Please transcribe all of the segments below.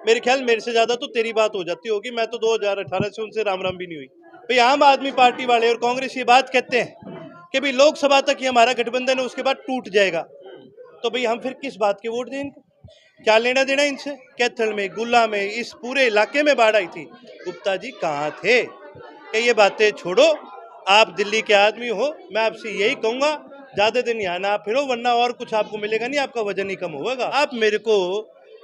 मेरे ख्याल मेरे से ज्यादा तो तेरी बात हो जाती होगी। मैं तो 2018 से उनसे राम राम भी नहीं हुई। भाई आम आदमी पार्टी वाले और कांग्रेस ये बात कहते हैं कि भाई लोकसभा तक ही हमारा गठबंधन है, उसके बाद टूट जाएगा। तो भाई हम फिर किस बात के वोट दें इनको? क्या लेना देना इनसे? कैथल में, गुल्ला में, इस पूरे इलाके में बाढ़ आई थी, गुप्ता जी कहाँ थे? कि ये बातें छोड़ो, आप दिल्ली के आदमी हो, मैं आपसे यही कहूंगा ज्यादा दिन यहाँ ना फिरो, वरना और कुछ आपको मिलेगा नहीं, आपका वजन ही कम होगा। आप मेरे को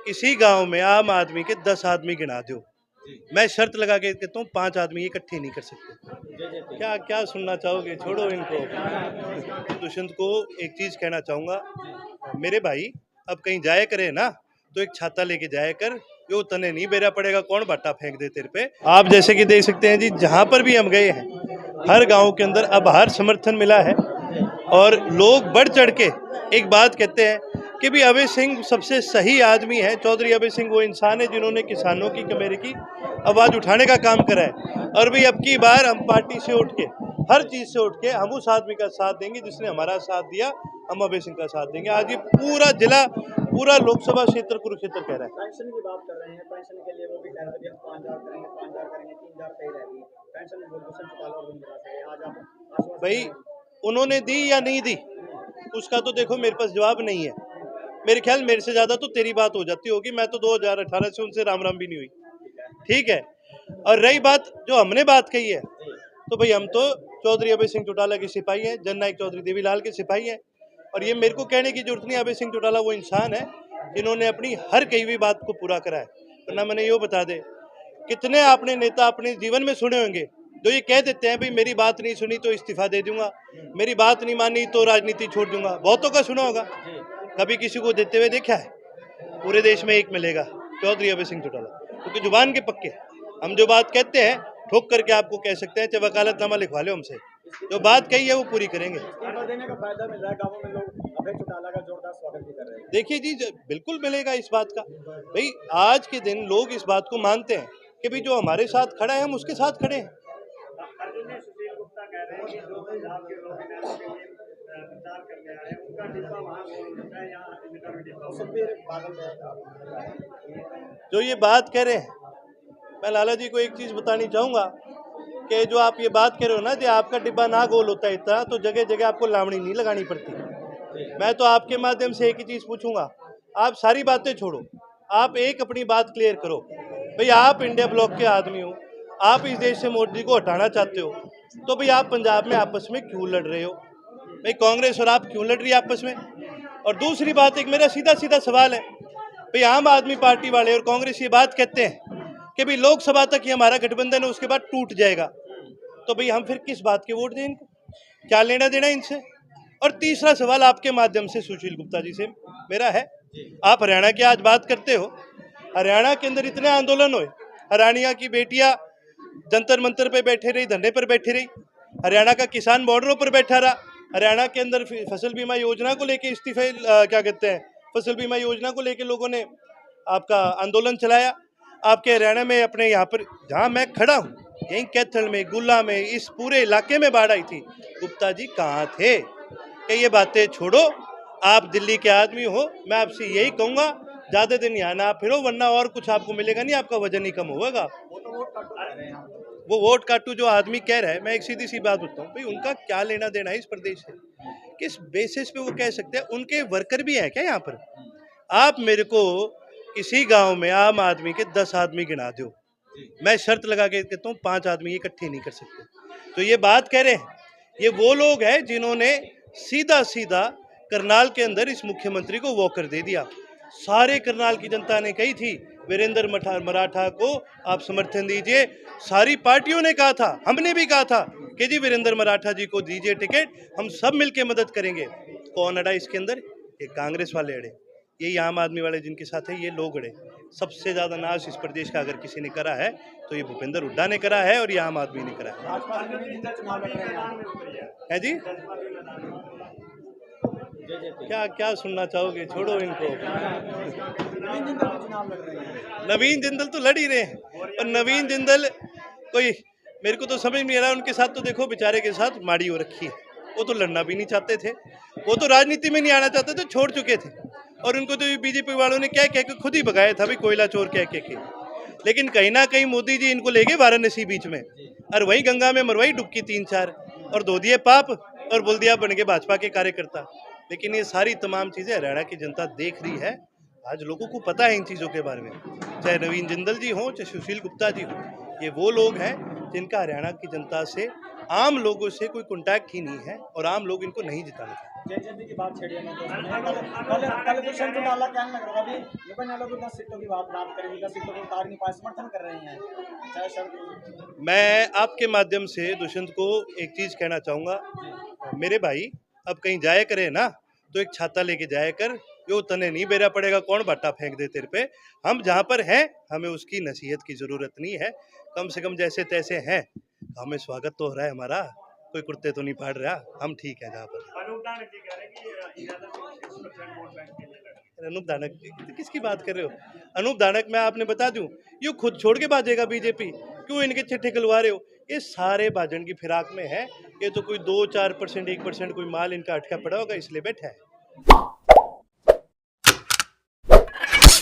इसी गांव में आम आदमी के 10 आदमी गिना दो, मैं शर्त लगा के कहता हूँ 5 आदमी इकट्ठे नहीं कर सकते। क्या क्या सुनना चाहोगे? छोड़ो इनको। दुष्यंत को एक चीज कहना चाहूंगा, मेरे भाई अब कहीं जाया करे ना तो एक छाता लेके जाया कर, यो तने नहीं बेरा पड़ेगा, कौन बाटा फेंक दे तेरे पे। आप जैसे कि देख सकते हैं जी, जहां पर भी हम गए हैं हर गांव के अंदर अब हर समर्थन मिला है और लोग बढ़ चढ़ के एक बात कहते हैं कि भी अभय सिंह सबसे सही आदमी है। चौधरी अभय सिंह वो इंसान है जिन्होंने किसानों की, कमेरे की आवाज उठाने का काम करा है। और भी अब की बार हम पार्टी से उठ के, हर चीज से उठ के हम उस आदमी का साथ देंगे जिसने हमारा साथ दिया, हम अभय सिंह का साथ देंगे। आज ये पूरा जिला, पूरा लोकसभा क्षेत्र कुरुक्षेत्र कह रहा है। पेंशन की बात कर रहे हैं, पेंशन के लिए वो भी कह रहे थे हम 5,000 करेंगे, 5,000 करेंगे, 3,000 सही रहेगी पेंशन। भूषण चौटाला और आज आप भाई उन्होंने दी या नहीं दी उसका तो देखो मेरे पास जवाब नहीं है। मेरे ख्याल मेरे से ज्यादा तो तेरी बात हो जाती होगी। मैं तो 2018 से उनसे राम राम भी नहीं हुई, ठीक है। और रही बात जो हमने बात कही है, तो भाई हम तो चौधरी अभय सिंह चौटाला के सिपाही हैं, जननायक चौधरी देवीलाल के सिपाही हैं। और ये मेरे को कहने की जरूरत नहीं, अभय सिंह चौटाला वो इंसान है जिन्होंने अपनी हर कही हुई बात को पूरा करा है। वरना मैंने यो बता दे, कितने आपने नेता अपने जीवन में सुने होंगे जो ये कह देते हैं भाई मेरी बात नहीं सुनी तो इस्तीफा दे दूंगा, मेरी बात नहीं मानी तो राजनीति छोड़ दूंगा। बहुतों का सुना होगा, कभी किसी को देते हुए देखा है? पूरे देश में एक मिलेगा, चौधरी अभय सिंह चौटाला, क्योंकि जुबान के पक्के। हम जो बात कहते हैं ठोक करके आपको कह सकते हैं, चाहे वकालतनामा लिखवा लो हमसे, जो बात कही है वो पूरी करेंगे। इस्तीफा देने का फायदा मिल रहा है, गांवों में लोग अभय चौटाला का जोरदार स्वागत भी कर रहे हैं। देखिए जी, बिल्कुल मिलेगा इस बात का। भाई आज के दिन लोग इस बात को मानते हैं कि भाई जो हमारे साथ खड़ा है हम उसके साथ खड़े हैं। सुशील गुप्ता कह रहे हैं कि जो पंजाब के लोग प्रचार करने आए हैं उनका डिब्बा वहाँ है, यहाँ जो ये बात कह रहे हैं, मैं लाला जी को एक चीज बतानी चाहूंगा कि जो आप ये बात कह रहे हो ना, जो आपका डिब्बा ना गोल होता है इतना, तो जगह जगह आपको लावणी नहीं लगानी पड़ती। मैं तो आपके माध्यम से एक ही चीज पूछूंगा, आप सारी बातें छोड़ो, आप एक अपनी बात क्लियर करो। भाई आप इंडिया ब्लॉक के आदमी हो, आप इस देश से मोदी को हटाना चाहते हो, तो भाई आप पंजाब में आपस में क्यों लड़ रहे हो? भाई कांग्रेस और आप क्यों लड़ रही है आपस में? और दूसरी बात, एक मेरा सीधा सीधा सवाल है, भाई आम आदमी पार्टी वाले और कांग्रेस ये बात कहते हैं कि भाई लोकसभा तक ही हमारा गठबंधन है, उसके बाद टूट जाएगा। तो भाई हम फिर किस बात के वोट दें इनको? क्या लेना देना इनसे? और तीसरा सवाल आपके माध्यम से सुशील गुप्ता जी से मेरा है, आप हरियाणा की आज बात करते हो, हरियाणा के अंदर इतने आंदोलन हुए, हरियाणा की बेटियां जंतर मंतर पे बैठे रही, धरने पर बैठी रही, हरियाणा का किसान बॉर्डरों पर बैठा रहा, हरियाणा के अंदर फसल बीमा योजना को लेके इस्तीफे, क्या कहते हैं, फसल बीमा योजना को लेके लोगों ने आपका आंदोलन चलाया। आपके हरियाणा में अपने यहाँ पर जहाँ मैं खड़ा हूँ, यहीं कैथल में, गुल्ला में, इस पूरे इलाके में बाढ़ आई थी, गुप्ता जी कहाँ थे? कि ये बातें छोड़ो, आप दिल्ली के आदमी हो, मैं आपसे यही कहूंगा ज्यादा दिन यहाँ ना फिरो, वरना और कुछ आपको मिलेगा नहीं, आपका वजन ही कम होगा। वो वोट काटू जो आदमी कह रहा है, मैं एक सीधी सी बात बताऊं, भाई उनका क्या लेना देना है इस प्रदेश से? किस बेसिस पे वो कह सकते हैं? उनके वर्कर भी हैं क्या यहाँ पर? आप मेरे को इसी गांव में आम आदमी के 10 आदमी गिना दो, मैं शर्त लगा के कहता हूँ 5 आदमी इकट्ठे नहीं कर सकते। तो ये बात कह रहे हैं, ये वो लोग हैं जिन्होंने सीधा सीधा करनाल के अंदर इस मुख्यमंत्री को वॉकर दे दिया। सारे करनाल की जनता ने कही थी वीरेंद्र मराठा को आप समर्थन दीजिए, सारी पार्टियों ने कहा था, हमने भी कहा था कि जी वीरेंद्र मराठा जी को दीजिए टिकट, हम सब मिलके मदद करेंगे। कौन अड़ा इसके अंदर? ये कांग्रेस वाले अड़े, यही आम आदमी वाले जिनके साथ है ये लोग अड़े। सबसे ज्यादा नाश इस प्रदेश का अगर किसी ने करा है तो ये भूपेंद्र हुड्डा ने करा है और ये आम आदमी ने करा है जी। क्या क्या सुनना चाहोगे? छोड़ो इनको। नवीन जिंदल तो लड़ ही रहे हैं, और नवीन जिंदल कोई, मेरे को तो समझ नहीं आ रहा, उनके साथ तो देखो बेचारे के साथ माड़ी हो रखी है। वो तो लड़ना भी नहीं चाहते थे, वो तो राजनीति में नहीं आना चाहते थे, छोड़ चुके थे। और उनको तो बीजेपी वालों ने क्या कह के खुद ही भगाया था, भाई कोयला चोर कह के। लेकिन कहीं ना कहीं मोदी जी इनको ले गए वाराणसी बीच में, और वहीं गंगा में मरवाई डुबकी 3-4 और धो दिए पाप, और बोल दिया बन गए भाजपा के कार्यकर्ता। लेकिन ये सारी तमाम चीजें हरियाणा की जनता देख रही है, आज लोगों को पता है इन चीजों के बारे में। चाहे नवीन जिंदल जी हो, चाहे सुशील गुप्ता जी हो, ये वो लोग हैं जिनका हरियाणा की जनता से, आम लोगों से कोई कॉन्टैक्ट ही नहीं है, और आम लोग इनको नहीं जिताना चाहते। जेजेपी की बात छेड़ी है ना, तो कल दुष्यंत चौटाला कहने लग रहा था, अभी ये बने लोग 10 सीटों की बात करेंगे, 10 सीटों को उतार नहीं पाए, समर्थन कर रहे हैं चाहे शर्त। मैं आपके माध्यम से दुष्यंत को एक चीज कहना चाहूंगा, मेरे भाई अब कहीं जाया करे ना तो एक छाता लेके जाया कर, यो तने नहीं बेरा पड़ेगा, कौन बाटा फेंक दे तेरे पे। हम जहाँ पर हैं हमें उसकी नसीहत की जरूरत नहीं है, कम से कम जैसे तैसे हैं, हमें स्वागत तो हो रहा है हमारा, कोई कुर्ते तो नहीं फाड़ रहा, हम ठीक है जहाँ पर। अनूप दानक किसकी बात कर रहे हो? अनूप दानक मैं आपने बता दूं, ये खुद छोड़ के भाजेगा बीजेपी, क्यों इनके चिट्ठे खिलवा रहे हो? ये सारे भाजन की फिराक में है, ये तो कोई 2-4%, 1% कोई माल इनका अटका पड़ा होगा इसलिए बैठा है।